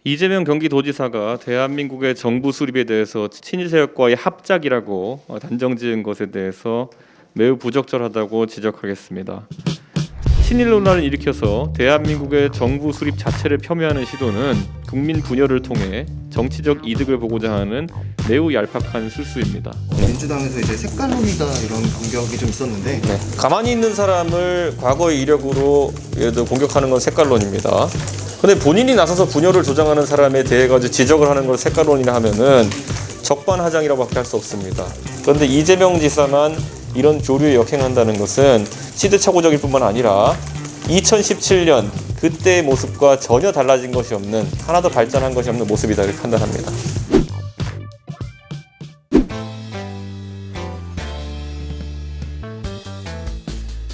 이재명 경기도지사가 대한민국의 정부 수립에 대해서 친일 세력과의 합작이라고 단정지은 것에 대해서 매우 부적절하다고 지적하겠습니다. 친일 논란을 일으켜서 대한민국의 정부 수립 자체를 폄훼하는 시도는 국민 분열을 통해 정치적 이득을 보고자 하는 매우 얄팍한 술수입니다. 민주당에서 이제 색깔론이다 이런 공격이 좀 있었는데 가만히 있는 사람을 과거의 이력으로 예를 들어 공격하는 건 색깔론입니다. 근데 본인이 나서서 분열을 조장하는 사람에 대해 가지고 지적을 하는 걸 색깔론이라 하면은 적반하장이라고밖에 할 수 없습니다. 그런데 이재명 지사만 이런 교류에 역행한다는 것은 시대착오적일 뿐만 아니라 2017년 그때의 모습과 전혀 달라진 것이 없는, 하나도 발전한 것이 없는 모습이다 이렇게 판단합니다.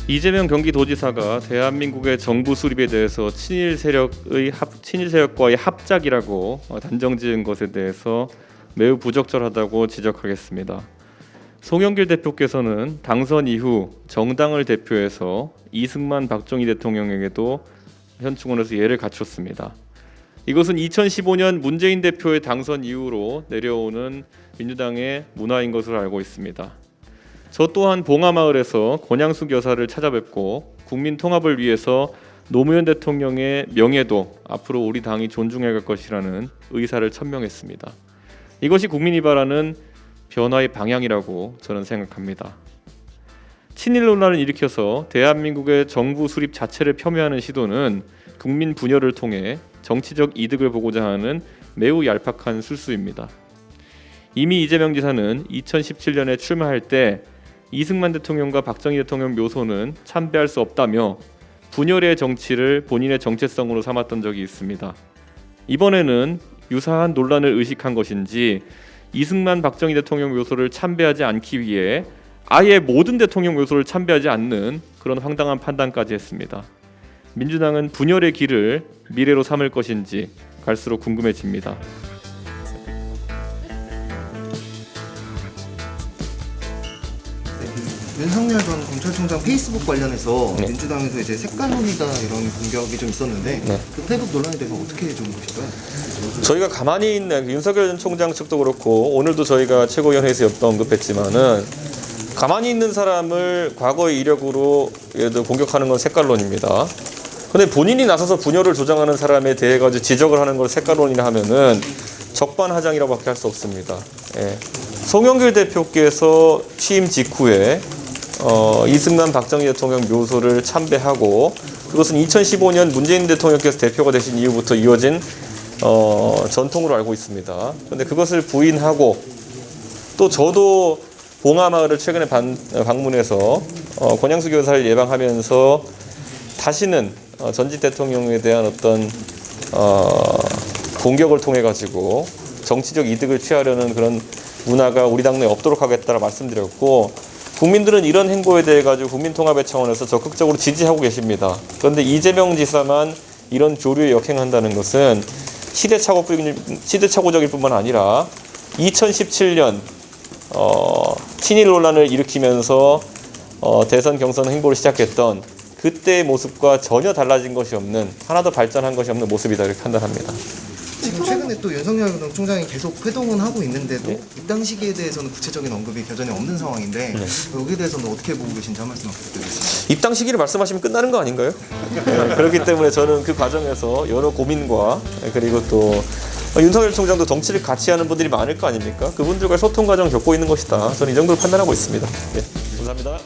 이재명 경기도지사가 대한민국의 정부 수립에 대해서 친일 세력과의 합작이라고 단정지은 것에 대해서 매우 부적절하다고 지적하겠습니다. 송영길 대표께서는 당선 이후 정당을 대표해서 이승만 박정희 대통령에게도 현충원에서 예를 갖췄습니다. 이것은 2015년 문재인 대표의 당선 이후로 내려오는 민주당의 문화인 것으로 알고 있습니다. 저 또한 봉하마을에서 권양숙 여사를 찾아뵙고 국민 통합을 위해서 노무현 대통령의 명예도 앞으로 우리 당이 존중해 갈 것이라는 의사를 천명했습니다. 이것이 국민이 바라는 변화의 방향이라고 저는 생각합니다. 친일 논란을 일으켜서 대한민국의 정부 수립 자체를 폄훼하는 시도는 국민 분열을 통해 정치적 이득을 보고자 하는 매우 얄팍한 술수입니다. 이미 이재명 지사는 2017년에 출마할 때 이승만 대통령과 박정희 대통령 묘소는 참배할 수 없다며 분열의 정치를 본인의 정체성으로 삼았던 적이 있습니다. 이번에는 유사한 논란을 의식한 것인지 이승만 박정희 대통령 묘소를 참배하지 않기 위해 아예 모든 대통령 묘소를 참배하지 않는 그런 황당한 판단까지 했습니다. 민주당은 분열의 길을 미래로 삼을 것인지 갈수록 궁금해집니다. 윤석열 전 검찰총장 페이스북 관련해서 민주당에서 이제 색깔론이다 이런 공격이 좀 있었는데 그 페이북 논란에 대해서 어떻게 좀 보실까요? 저희가 가만히 있는 윤석열 전 총장 측도 그렇고 오늘도 저희가 최고위원회에서 언급했지만은 가만히 있는 사람을 과거의 이력으로 예를 들어 공격하는 건 색깔론입니다. 근데 본인이 나서서 분열을 조장하는 사람에 대해 가지고 지적을 하는 걸 색깔론이라 하면은 적반하장이라고밖에 할 수 없습니다. 예. 송영길 대표께서 취임 직후에 이승만 박정희 대통령 묘소를 참배하고, 그것은 2015년 문재인 대통령께서 대표가 되신 이후부터 이어진 전통으로 알고 있습니다. 그런데 그것을 부인하고, 또 저도 봉하마을을 최근에 방문해서 권양숙 여사를 예방하면서 다시는 전직 대통령에 대한 어떤 공격을 통해 가지고 정치적 이득을 취하려는 그런 문화가 우리 당내에 없도록 하겠다고 말씀드렸고, 국민들은 이런 행보에 대해 가지고 국민통합의 차원에서 적극적으로 지지하고 계십니다. 그런데 이재명 지사만 이런 교류에 역행한다는 것은 시대착오적일 뿐만 아니라 2017년 친일 논란을 일으키면서 대선 경선 행보를 시작했던 그때의 모습과 전혀 달라진 것이 없는, 하나도 발전한 것이 없는 모습이다 이렇게 판단합니다. 지금 최근에 또 윤석열 전 총장이 계속 회동은 하고 있는데도 입당 시기에 대해서는 구체적인 언급이 여전히 없는 상황인데 여기에 대해서는 어떻게 보고 계신지 한 말씀 부탁드리겠습니다. 입당 시기를 말씀하시면 끝나는 거 아닌가요? 그렇기 때문에 저는 그 과정에서 여러 고민과, 그리고 또 윤석열 총장도 정치를 같이 하는 분들이 많을 거 아닙니까? 그분들과의 소통 과정을 겪고 있는 것이다. 저는 이 정도로 판단하고 있습니다. 네, 감사합니다.